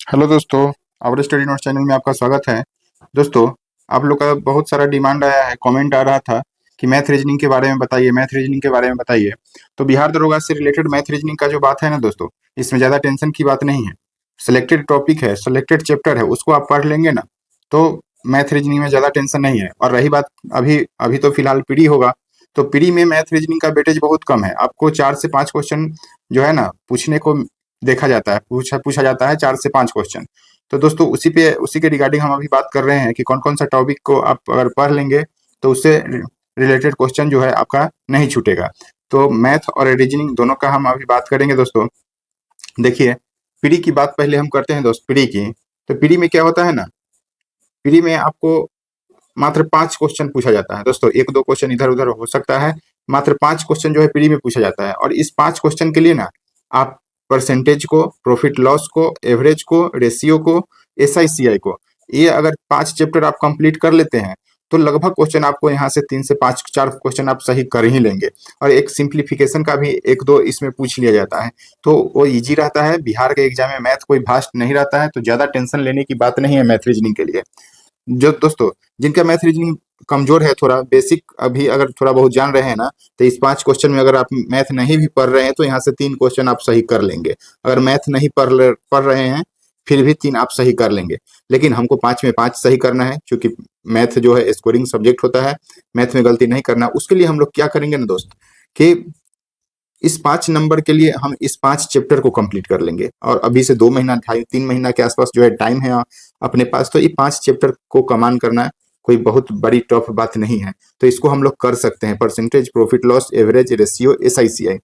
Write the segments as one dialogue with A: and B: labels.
A: Hello दोस्तों, our study note channel में आपका स्वागत है। दोस्तों, आप लोग का बहुत सारा डिमांड आया है, कमेंट आ रहा था कि मैथ रीजनिंग के बारे में बताइए, मैथ रीजनिंग के बारे में बताइए। तो बिहार दरोगा से रिलेटेड मैथ रीजनिंग का जो बात है ना दोस्तों, इसमें ज़्यादा टेंशन की बात नहीं है। सिलेक्टेड टॉपिक है, सिलेक्टेड चैप्टर है, उसको आप पढ़ लेंगे ना, तो मैथ रीजनिंग में ज़्यादा टेंशन नहीं है। और रही बात, अभी अभी तो फिलहाल पीडी होगा, तो पीडी में मैथ रीजनिंग का वेटेज बहुत कम है। आपको 4 से 5 क्वेश्चन जो है ना पूछने को देखा जाता है, पूछा पूछा जाता है 4 से 5 क्वेश्चन। तो दोस्तों उसी के रिगार्डिंग हम अभी बात कर रहे हैं कि कौन कौन सा टॉपिक को आप अगर पढ़ लेंगे तो उससे रिलेटेड क्वेश्चन जो है आपका नहीं छूटेगा। तो मैथ और रीजनिंग दोनों का हम अभी बात करेंगे दोस्तों। देखिए, पीडी की बात पहले हम करते हैं दोस्त, पीडी की। तो पीडी में क्या होता है ना, पीडी में आपको मात्र 5 क्वेश्चन पूछा जाता है दोस्तों, एक दो क्वेश्चन इधर उधर हो सकता है। मात्र 5 क्वेश्चन जो है पीडी में पूछा जाता है, और इस 5 क्वेश्चन के लिए ना आप परसेंटेज को, प्रॉफिट लॉस को, एवरेज को, रेशियो को, एसआईसीआई को, ये अगर 5 चैप्टर आप कंप्लीट कर लेते हैं तो लगभग क्वेश्चन आपको यहाँ से 3 से 5 4 क्वेश्चन आप सही कर ही लेंगे। और एक सिंप्लीफिकेशन का भी एक दो इसमें पूछ लिया जाता है, तो वो इजी रहता है। बिहार के एग्जाम में मैथ कोई भास्ट नहीं रहता है, तो ज्यादा टेंशन लेने की बात नहीं है मैथ रीजनिंग के लिए। जो दोस्तों जिनका मैथ रीजनिंग कमजोर है, थोड़ा बेसिक अभी अगर थोड़ा बहुत जान रहे हैं ना, तो इस 5 क्वेश्चन में अगर आप मैथ नहीं भी पढ़ रहे हैं तो यहाँ से 3 क्वेश्चन आप सही कर लेंगे। अगर मैथ नहीं पढ़ रहे हैं फिर भी 3 आप सही कर लेंगे। लेकिन हमको 5 में 5 सही करना है, क्योंकि मैथ जो है स्कोरिंग सब्जेक्ट होता है, मैथ में गलती नहीं करना। उसके लिए हम लोग क्या करेंगे ना दोस्त, कि इस 5 नंबर के लिए हम इस 5 चैप्टर को कंप्लीट कर लेंगे। और अभी से 2 महीना, 2.5 3 महीना के आसपास जो है टाइम है अपने पास, तो ये 5 चैप्टर को कमान करना कोई बहुत बड़ी टफ बात नहीं है। तो इसको हम लोग कर सकते हैं, percentage, profit loss, average, ratio, SI CI.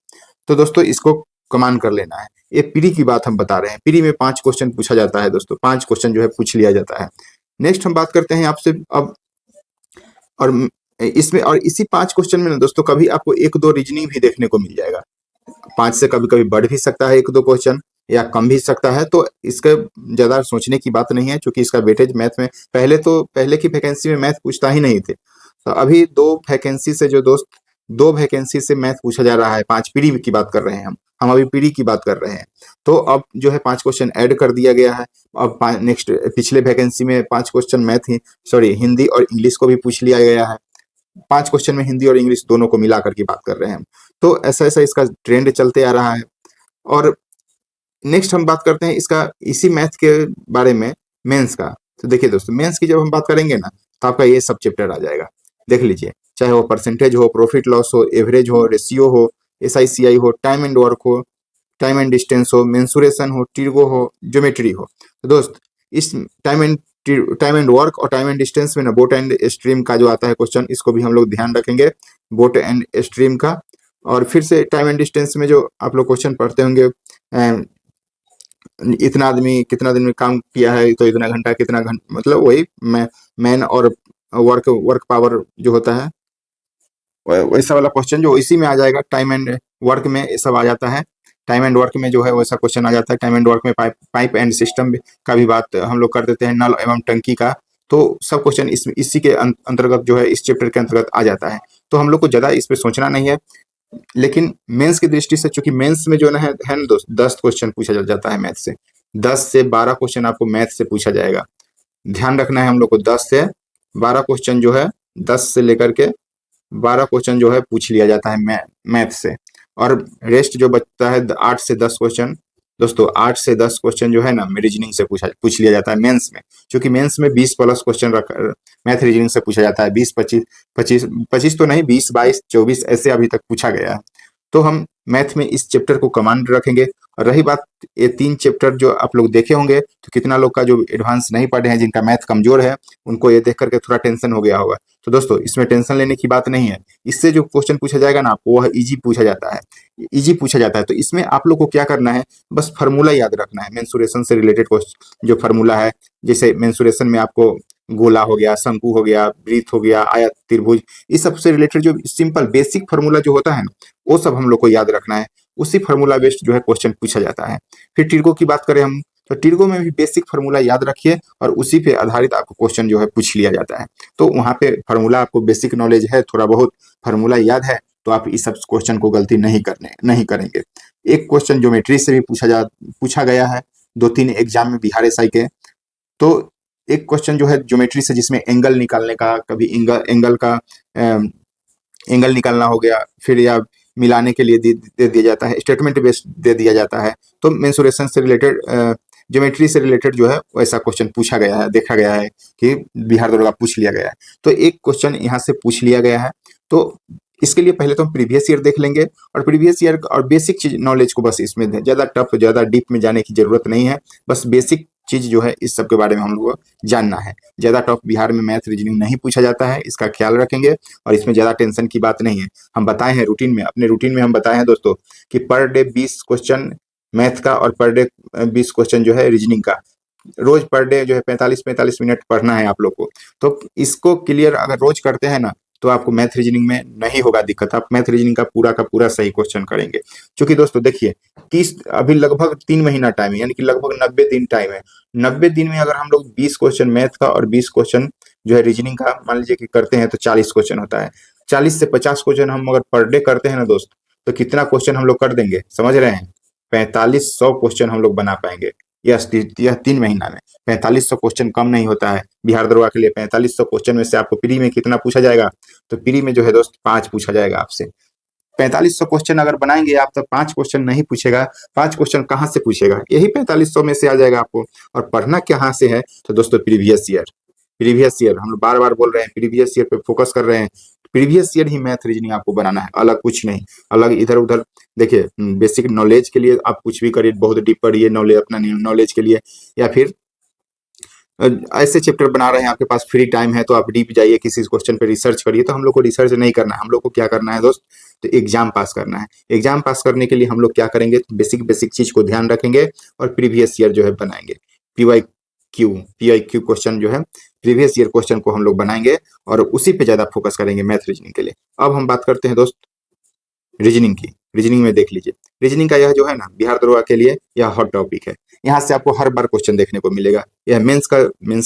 A: तो दोस्तों इसको कमान कर लेना है। ये पीडी की बात हम बता रहे हैं, पीडी में 5 क्वेश्चन पूछा जाता है दोस्तों, 5 क्वेश्चन जो है पूछ लिया जाता है। नेक्स्ट हम बात करते हैं आपसे अब, और इसमें और इसी 5 क्वेश्चन में ना दोस्तों कभी आपको एक दो रीजनिंग भी देखने को मिल जाएगा। 5 से कभी कभी बढ़ भी सकता है एक दो क्वेश्चन, या कम भी सकता है। तो इसका ज्यादा सोचने की बात नहीं है, क्योंकि इसका वेटेज मैथ में पहले की वैकेंसी में मैथ पूछता ही नहीं थे। तो अभी दो वैकेंसी से मैथ पूछा जा रहा है। 5 पीडी की बात कर रहे हैं हम अभी पीडी की बात कर रहे हैं। तो अब जो है 5 क्वेश्चन ऐड कर दिया गया है। अब नेक्स्ट पिछले वैकेंसी में 5 क्वेश्चन मैथ ही, सॉरी, हिंदी और इंग्लिश को भी पूछ लिया गया है। 5 क्वेश्चन में हिंदी और इंग्लिश दोनों को मिला करके बात कर रहे हैं हम। तो ऐसा ऐसा इसका ट्रेंड चलते आ रहा है। और नेक्स्ट हम बात करते हैं इसका, इसी मैथ के बारे में, मेंस का। तो देखिए दोस्तों, मेंस की जब हम बात करेंगे ना, तो आपका ये सब चैप्टर आ जाएगा। देख लीजिए, चाहे वो परसेंटेज हो, प्रॉफिट लॉस हो, एवरेज हो, रेशियो हो, एसआईसीआई हो, टाइम एंड वर्क हो, टाइम एंड डिस्टेंस हो, मेंसुरेशन हो, टिर्गो हो, ज्योमेट्री हो। तो दोस्त, इस टाइम एंड वर्क और टाइम एंड डिस्टेंस में ना बोट एंड स्ट्रीम का जो आता है क्वेश्चन, इसको भी हम लोग ध्यान रखेंगे, बोट एंड स्ट्रीम का। और फिर से टाइम एंड डिस्टेंस में जो आप लोग क्वेश्चन पढ़ते होंगे, इतना आदमी कितना दिन में काम किया है, तो इतना घंटा, कितना घंटा, मतलब वही मैन और वर्क पावर जो होता है, वैसा वाला क्वेश्चन जो इसी में आ जाएगा। टाइम एंड वर्क में ये सब आ जाता है। टाइम एंड वर्क में जो है वैसा क्वेश्चन आ जाता है। टाइम एंड वर्क में पाइप एंड सिस्टम का भी बात हम लोग कर देते हैं, नल एवं टंकी का। तो सब क्वेश्चन इसी के अंतर्गत जो है, इस चैप्टर के अंतर्गत आ जाता है। तो हम लोग को ज्यादा इस पे सोचना नहीं है। लेकिन मेंस की दृष्टि से, चूंकि मेंस में जो है ना दोस्त, 10 क्वेश्चन पूछा जाता है मैथ से। 10 से 12 क्वेश्चन आपको मैथ से पूछा जाएगा। ध्यान रखना है हम लोग को, 10 से 12 क्वेश्चन जो है, 10 से लेकर के 12 क्वेश्चन जो है पूछ लिया जाता है मैथ से। और रेस्ट जो बचता है 8 से 10 क्वेश्चन, दोस्तों 8 से 10 क्वेश्चन जो है ना रीजनिंग से पूछ लिया जाता है मेंस में। क्योंकि मेंस में 20 प्लस क्वेश्चन रख मैथ रीजनिंग से पूछा जाता है। 20 25 25 25 तो नहीं, 20 22 24 ऐसे अभी तक पूछा गया है। तो हम मैथ में इस चैप्टर को कमांड रखेंगे। और रही बात, ये 3 चैप्टर जो आप लोग देखे होंगे, तो कितना लोग का जो एडवांस नहीं पढ़े हैं, जिनका मैथ कमजोर है, उनको ये देख करके थोड़ा टेंशन हो गया होगा। तो दोस्तों इसमें टेंशन लेने की बात नहीं है। इससे जो क्वेश्चन पूछा जाएगा ना आपको, वह इजी पूछा जाता है, इजी पूछा जाता है। तो इसमें आप लोग को क्या करना है, बस फार्मूला याद रखना है, मेंसुरेशन से रिलेटेड क्वेश्चन जो फार्मूला है। जैसे मेंसुरेशन में आपको गोला हो गया, शंकु हो गया, वृत्त हो गया, आयत, त्रिभुज, इस सब से रिलेटेड जो सिंपल बेसिक फार्मूला जो होता है ना, वो सब हम लोग को याद रखना है। उसी फार्मूला बेस्ड जो है क्वेश्चन पूछा जाता है। फिर टिर्गो की बात करें हम, तो टिर्गो में भी बेसिक फार्मूला याद रखिए, और उसी पे आधारित आपको क्वेश्चन जो है पूछ लिया जाता है। तो वहां पे फार्मूला आपको बेसिक नॉलेज है, थोड़ा बहुत फार्मूला याद है, तो आप इस सब क्वेश्चन को गलती नहीं करेंगे। एक क्वेश्चन ज्योमेट्री से भी पूछा गया है, 2-3 एग्जाम में बिहार एसआई के। तो एक क्वेश्चन जो है ज्योमेट्री से, जिसमें एंगल निकालने का, कभी एंगल का एंगल निकालना हो गया, फिर या मिलाने के लिए दे दिया जाता है, स्टेटमेंट बेस्ड दे दिया जाता है। तो मेंसुरेशन से रिलेटेड, ज्योमेट्री से रिलेटेड जो है वैसा क्वेश्चन पूछा गया है, देखा गया है कि बिहार दरोगा पूछ लिया गया है। तो एक क्वेश्चन यहाँ से पूछ लिया गया है। तो इसके लिए पहले तो हम प्रीवियस ईयर देख लेंगे, और प्रीवियस ईयर और बेसिक चीज नॉलेज को बस इसमें ज्यादा टफ, ज्यादा डीप में जाने की जरूरत नहीं है। बस बेसिक चीज जो है इस सब के बारे में हम लोग को जानना है। ज्यादा टफ बिहार में मैथ रीजनिंग नहीं पूछा जाता है, इसका ख्याल रखेंगे। और इसमें ज्यादा टेंशन की बात नहीं है। हम बताए हैं रूटीन में, अपने रूटीन में हम बताए हैं दोस्तों कि पर डे 20 क्वेश्चन मैथ का और पर डे 20 क्वेश्चन जो है रीजनिंग का। रोज पर डे जो है 45-45 मिनट पढ़ना है आप लोग को। तो इसको क्लियर अगर रोज करते हैं ना, तो आपको मैथ रीजनिंग में नहीं होगा दिक्कत। आप मैथ रीजनिंग का पूरा सही क्वेश्चन करेंगे। क्योंकि दोस्तों देखिए, 30 अभी लगभग 3 महीना टाइम है, यानी कि लगभग 90 दिन टाइम है। 90 दिन में अगर हम लोग 20 क्वेश्चन मैथ का और 20 क्वेश्चन जो है रीजनिंग का मान लीजिए कि करते हैं, तो 40 क्वेश्चन होता है। 40 से 50 क्वेश्चन हम अगर पर डे करते हैं ना दोस्त, तो कितना क्वेश्चन हम लोग कर देंगे, समझ रहे हैं? 4500 क्वेश्चन हम लोग बना पाएंगे। यह 3 महीना में 4500 क्वेश्चन कम नहीं होता है बिहार दरोगा के लिए। 4500 क्वेश्चन में से आपको प्री में कितना पूछा जाएगा? तो प्री में जो है दोस्त 5 पूछा जाएगा आपसे। 4500 क्वेश्चन अगर बनाएंगे आप, तो 5 क्वेश्चन नहीं पूछेगा। 5 क्वेश्चन कहाँ से पूछेगा? यही 4500 में से आ जाएगा आपको। और पढ़ना कहाँ से है? तो दोस्तों प्रीवियस ईयर, प्रीवियस ईयर हम लोग बार बार बोल रहे हैं, प्रीवियस ईयर पे फोकस कर रहे हैं। प्रीवियस ईयर ही मैथ रीजनिंग आपको बनाना है, अलग कुछ नहीं। अलग इधर उधर देखिए, बेसिक नॉलेज के लिए आप कुछ भी करिए, बहुत डीप पढ़िए नॉलेज, अपना नॉलेज के लिए। या फिर ऐसे चैप्टर बना रहे हैं, आपके पास फ्री टाइम है, तो आप डीप जाइए, किसी क्वेश्चन पे रिसर्च करिए। तो हम लोग को रिसर्च नहीं करना है, हम लोग को क्या करना है दोस्त? तो एग्जाम पास करना है। एग्जाम पास करने के लिए हम लोग क्या करेंगे? बेसिक बेसिक चीज को ध्यान रखेंगे और प्रीवियस ईयर जो है बनाएंगे। पीवाई क्यू क्वेश्चन जो है, प्रीवियस ईयर क्वेश्चन को हम लोग बनाएंगे और उसी पे ज्यादा फोकस करेंगे मैथ रीजनिंग के लिए। अब हम बात करते हैं दोस्त रीजनिंग की। रीजनिंग में देख लीजिए, रीजनिंग का यह जो है ना, बिहार दरोगा के लिए यह हॉट टॉपिक है। यहाँ से आपको हर बार क्वेश्चन देखने को मिलेगा। यह मेंस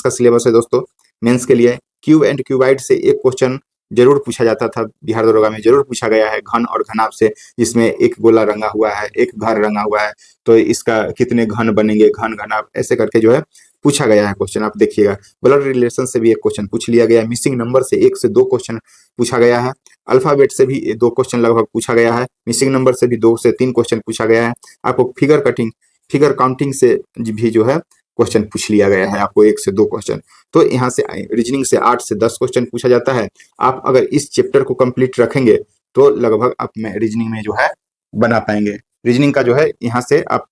A: का सिलेबस है दोस्तों। मेंस के लिए क्यूब एंड क्यूबाइड से एक क्वेश्चन जरूर पूछा जाता था, बिहार दरोगा में जरूर पूछा गया है। घन और घनाभ से, जिसमें एक गोला रंगा हुआ है, एक घर रंगा हुआ है, तो इसका कितने घन बनेंगे, घन घनाभ, ऐसे करके जो है पूछा गया है क्वेश्चन। आप देखिएगा, ब्लड रिलेशन से भी एक क्वेश्चन पूछ लिया गया है। मिसिंग नंबर से 1 से 2 क्वेश्चन पूछा गया है। अल्फाबेट से भी 2 क्वेश्चन लगभग पूछा गया है। मिसिंग नंबर से भी 2 से 3 क्वेश्चन पूछा गया है। आपको फिगर काउंटिंग से भी जो है क्वेश्चन पूछ लिया गया है, आपको 1 से 2 क्वेश्चन। तो यहाँ से रीजनिंग से 8 से 10 क्वेश्चन पूछा जाता है। आप अगर इस चैप्टर को कंप्लीट रखेंगे, तो लगभग आप रीजनिंग में जो है बना पाएंगे। रीजनिंग का जो है यहाँ से आप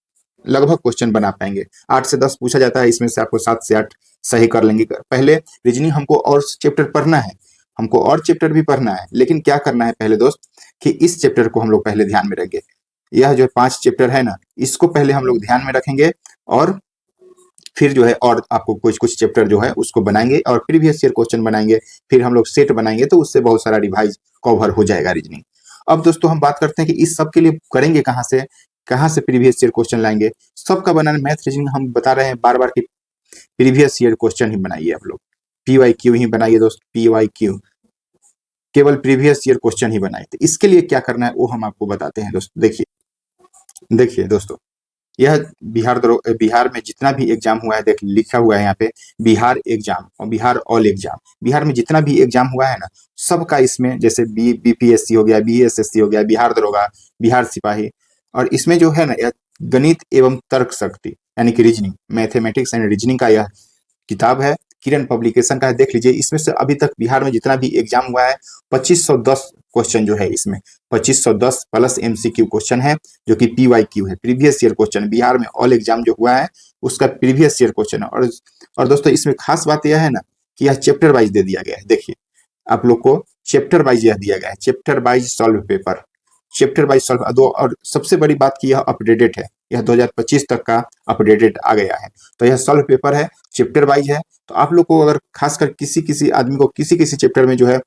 A: लगभग क्वेश्चन बना पाएंगे। 8 से 10 पूछा जाता है, इसमें से आपको 7 से 8 सही कर लेंगे। पहले रीजनिंग हमको और चैप्टर पढ़ना है, हमको और चैप्टर भी पढ़ना है, लेकिन क्या करना है पहले दोस्त, कि इस चैप्टर को हम लोग पहले ध्यान में रखेंगे। यह जो 5 चैप्टर है ना, इसको पहले हम लोग ध्यान में रखेंगे, और फिर जो है और आपको कुछ कुछ चैप्टर जो है उसको बनाएंगे और प्रीवियस ईयर क्वेश्चन बनाएंगे। फिर हम लोग सेट बनाएंगे, तो उससे बहुत सारा रिवाइज कवर हो जाएगा रीजनिंग। अब दोस्तों हम बात करते हैं कि इस सब के लिए करेंगे कहाँ से प्रीवियस ईयर क्वेश्चन लाएंगे। सबका बनाना मैथ रीजनिंग हम बता रहे हैं बार बार कि प्रीवियस ईयर क्वेश्चन ही बनाइए आप लोग। PYQ ही बनाइए दोस्त, PYQ, केवल प्रीवियस ईयर क्वेश्चन ही बनाए। तो इसके लिए क्या करना है वो हम आपको बताते हैं दोस्तों। देखिए दोस्तों, यह बिहार में जितना भी एग्जाम हुआ है, देख लिखा हुआ है यहाँ पे, बिहार एग्जाम और बिहार ऑल एग्जाम। बिहार में जितना भी एग्जाम हुआ है ना, सबका इसमें, जैसे BPSC हो गया, BSSC हो गया, बिहार दरोगा, बिहार सिपाही, और इसमें जो है ना, यह गणित एवं तर्क शक्ति यानी कि रीजनिंग, मैथमेटिक्स एंड रीजनिंग का यह किताब है, किरण पब्लिकेशन का है। देख लीजिए, इसमें से अभी तक बिहार में जितना भी एग्जाम हुआ है, 2510 क्वेश्चन जो है इसमें 2510 प्लस MCQ क्वेश्चन है, जो कि PYQ है, प्रीवियस ईयर क्वेश्चन। बिहार में ऑल एग्जाम जो हुआ है उसका प्रीवियस ईयर क्वेश्चन है। और दोस्तों इसमें खास बात यह है ना, कि यह चैप्टर वाइज दे दिया गया है। देखिए, आप लोग को चैप्टर वाइज यह दिया गया है, chapter wise solve paper, chapter wise solve दो। और सबसे बड़ी बात की यह अपडेटेड है, यह 2025 तक का अपडेटेड आ गया है। तो यह सॉल्व पेपर है, चैप्टर वाइज है। तो आप लोग को अगर खासकर किसी आदमी को किसी चैप्टर में जो है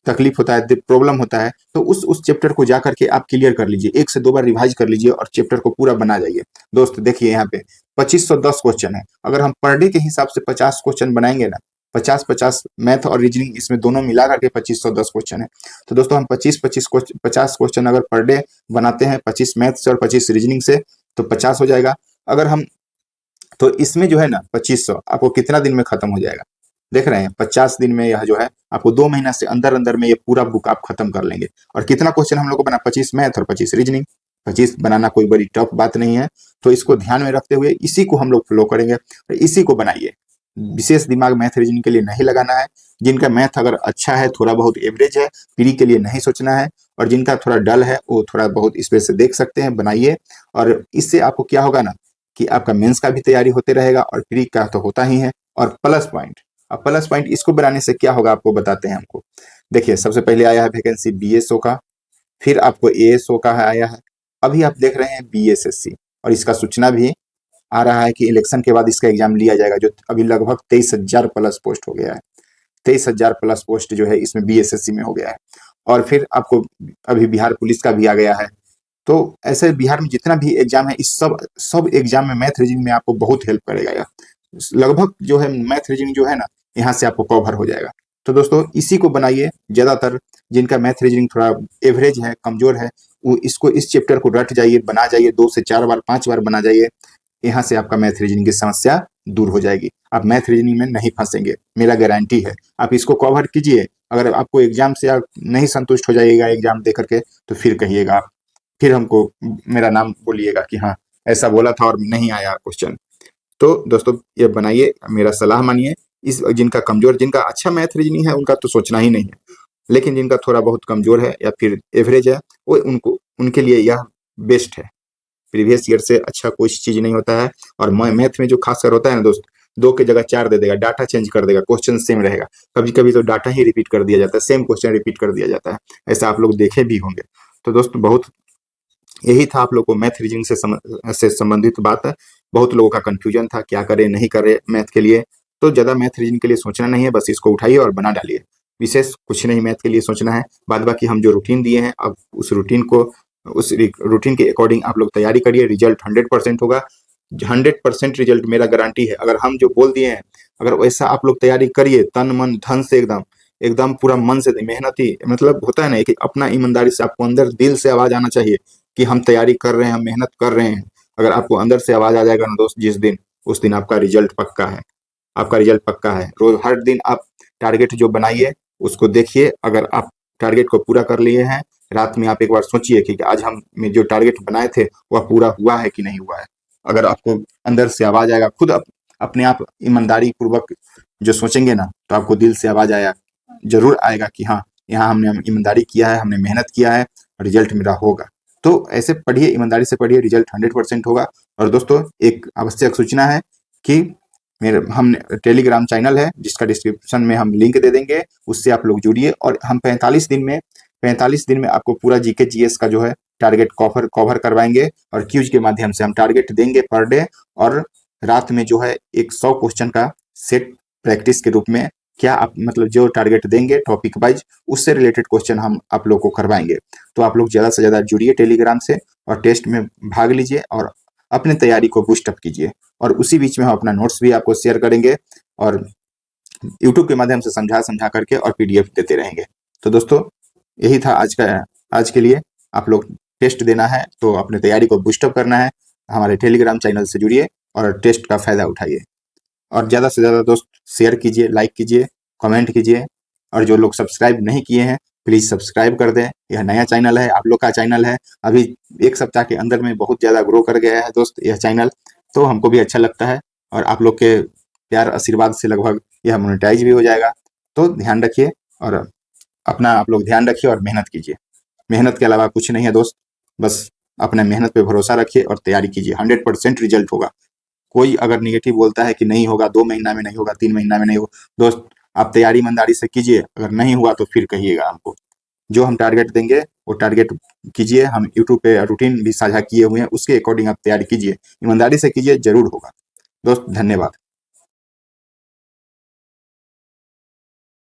A: तकलीफ होता है, प्रॉब्लम होता है, तो उस चैप्टर को जाकर के आप क्लियर कर लीजिए, 1 से 2 बार रिवाइज कर लीजिए और चैप्टर को पूरा बना जाइए। दोस्त देखिए, यहाँ पे 2510 क्वेश्चन है। अगर हम पर डे के हिसाब से 50 क्वेश्चन बनाएंगे ना, 50-50 मैथ और रीजनिंग इसमें दोनों मिला करके 2510 क्वेश्चन है। तो दोस्तों हम 50 क्वेश्चन अगर पर डे बनाते हैं, 25 मैथ से और 25 रीजनिंग से, तो 50 हो जाएगा। अगर हम तो इसमें जो है ना 2500 आपको कितना दिन में खत्म हो जाएगा, देख रहे हैं 50 दिन में यह जो है आपको 2 महीना से अंदर अंदर में ये पूरा बुक आप खत्म कर लेंगे। और कितना क्वेश्चन हम लोग को बना, 25 मैथ और 25 रीजनिंग। 25 बनाना कोई बड़ी टफ बात नहीं है, तो इसको ध्यान में रखते हुए इसी को हम लोग फ्लो करेंगे और इसी को बनाइए। विशेष दिमाग मैथ रीजनिंग के लिए नहीं लगाना है। जिनका मैथ अगर अच्छा है, थोड़ा बहुत एवरेज है, प्री के लिए नहीं सोचना है। और जिनका थोड़ा डल है वो थोड़ा बहुत इस पे से देख सकते हैं, बनाइए। और इससे आपको क्या होगा ना कि आपका मेंस का भी तैयारी होते रहेगा और प्री का तो होता ही है। और प्लस पॉइंट, अब प्लस पॉइंट इसको बनाने से क्या होगा आपको बताते हैं हमको। देखिए सबसे पहले आया है वैकेंसी बीएसओ का, फिर आपको एएसओ का आया है, अभी आप देख रहे हैं बीएसएससी, और इसका सूचना भी आ रहा है कि इलेक्शन के बाद इसका एग्जाम लिया जाएगा, जो अभी लगभग 23,000 प्लस पोस्ट हो गया है। 23,000 प्लस पोस्ट जो है इसमें बीएसएससी में हो गया है। और फिर आपको अभी बिहार पुलिस का भी आ गया है। तो ऐसे बिहार में जितना भी एग्जाम है, इस सब एग्जाम में मैथ रीजनिंग में आपको बहुत हेल्प करेगा यह। लगभग जो है मैथ रीजनिंग जो है ना, यहाँ से आपको कवर हो जाएगा। तो दोस्तों इसी को बनाइए। ज्यादातर जिनका मैथ रीजनिंग थोड़ा एवरेज है, कमजोर है, वो इसको, इस चैप्टर को रट जाइए, बना जाइए, 2 से 4 बार 5 बार बना जाइए। यहाँ से आपका मैथ रीजनिंग की समस्या दूर हो जाएगी। आप मैथ रीजनिंग में नहीं फंसेंगे, मेरा गारंटी है। आप इसको कवर कीजिए। अगर आपको एग्जाम से आप नहीं संतुष्ट हो जाइएगा एग्जाम दे करके, तो फिर कहिएगा आप, फिर हमको मेरा नाम बोलिएगा कि हाँ ऐसा बोला था और नहीं आया क्वेश्चन। तो दोस्तों ये बनाइए, मेरा सलाह मानिए। इस जिनका कमजोर, जिनका अच्छा मैथ रीजनिंग है उनका तो सोचना ही नहीं है, लेकिन जिनका थोड़ा बहुत कमजोर है या फिर एवरेज है, वो उनके लिए यह बेस्ट है। प्रीवियस ईयर से अच्छा कोई चीज नहीं होता है। और मैथ में जो खासकर होता है ना दोस्त, 2 की जगह 4 दे देगा, डाटा चेंज कर देगा, क्वेश्चन सेम रहेगा। कभी कभी तो डाटा ही रिपीट कर दिया जाता है, सेम क्वेश्चन रिपीट कर दिया जाता है। ऐसा आप लोग देखे भी होंगे। तो दोस्तों बहुत यही था आप लोग को मैथ रीजनिंग से संबंधित बात है। बहुत लोगों का कंफ्यूजन था क्या करें नहीं करें मैथ के लिए। तो ज्यादा मैथ रीजनिंग के लिए सोचना नहीं है, बस इसको उठाइए और बना डालिए। विशेष कुछ नहीं मैथ के लिए सोचना है। बाद बाकी हम जो रूटीन दिए हैं, अब उस रूटीन के अकॉर्डिंग आप लोग तैयारी करिए। रिजल्ट 100% होगा, 100% रिजल्ट मेरा गारंटी है। अगर हम जो बोल दिए हैं, अगर वैसा आप लोग तैयारी करिए तन मन धन से, एकदम एकदम पूरा मन से, मेहनती, मतलब होता है ना कि अपना ईमानदारी से, आपको अंदर दिल से आवाज आना चाहिए कि हम तैयारी कर रहे हैं, हम मेहनत कर रहे हैं। अगर आपको अंदर से आवाज आ जाएगा ना दोस्त जिस दिन, उस दिन आपका रिजल्ट पक्का है। आपका रिजल्ट पक्का है। रोज हर दिन आप टारगेट जो बनाइए उसको देखिए। अगर आप टारगेट को पूरा कर लिए हैं, रात में आप एक बार सोचिए कि आज हम जो टारगेट बनाए थे वह पूरा हुआ है कि नहीं हुआ है। अगर आपको अंदर से आवाज आएगा, खुद अपने आप ईमानदारी पूर्वक जो सोचेंगे ना, तो आपको दिल से आवाज आया जरूर आएगा कि हाँ यहाँ हमने ईमानदारी किया है, हमने मेहनत किया है, रिजल्ट मेरा होगा। तो ऐसे पढ़िए, ईमानदारी से पढ़िए, रिजल्ट 100% होगा। और दोस्तों एक आवश्यक सूचना है कि मेरे हमने टेलीग्राम चैनल है जिसका डिस्क्रिप्शन में हम लिंक दे देंगे, उससे आप लोग जुड़िए। और हम 45 दिन में आपको पूरा जीके जीएस का जो है टारगेट कवर करवाएंगे। और क्यूज के माध्यम से हम टारगेट देंगे पर डे, और रात में जो है एक 100 क्वेश्चन का सेट प्रैक्टिस के रूप में, क्या आप मतलब जो टारगेट देंगे टॉपिक वाइज, उससे रिलेटेड क्वेश्चन हम आप लोग को करवाएंगे। तो आप लोग ज्यादा से ज्यादा जुड़िए टेलीग्राम से और टेस्ट में भाग लीजिए और अपने तैयारी को बूस्ट अप कीजिए। और उसी बीच में हम अपना नोट्स भी आपको शेयर करेंगे और यूट्यूब के माध्यम से समझा समझा करके और पीडीएफ देते रहेंगे। तो दोस्तों यही था आज के लिए। आप लोग टेस्ट देना है तो अपने तैयारी को बूस्ट अप करना है, हमारे टेलीग्राम चैनल से जुड़िए और टेस्ट का फायदा उठाइए। और ज्यादा से ज्यादा दोस्त शेयर कीजिए, लाइक कीजिए, कमेंट कीजिए। और जो लोग सब्सक्राइब नहीं किए हैं प्लीज सब्सक्राइब कर दें। यह नया चैनल है, आप लोग का चैनल है, अभी 1 सप्ताह के अंदर में बहुत ज्यादा ग्रो कर गया है दोस्त यह चैनल। तो हमको भी अच्छा लगता है और आप लोग के प्यार आशीर्वाद से लगभग यह मोनेटाइज भी हो जाएगा। तो ध्यान रखिए और अपना आप लोग ध्यान रखिए और मेहनत कीजिए। मेहनत के अलावा कुछ नहीं है दोस्त, बस अपने मेहनत पे भरोसा रखिए और तैयारी कीजिए। 100% रिजल्ट होगा। कोई अगर निगेटिव बोलता है कि नहीं होगा, 2 महीना में नहीं होगा, 3 महीना में नहीं होगा, दोस्त आप तैयारी ईमानदारी से कीजिए। अगर नहीं हुआ तो फिर कहिएगा हमको। जो हम टारगेट देंगे वो टारगेट कीजिए। हम यूट्यूब पे रूटीन भी साझा किए हुए हैं, उसके अकॉर्डिंग आप तैयारी कीजिए, ईमानदारी से कीजिए, जरूर होगा। दोस्त धन्यवाद।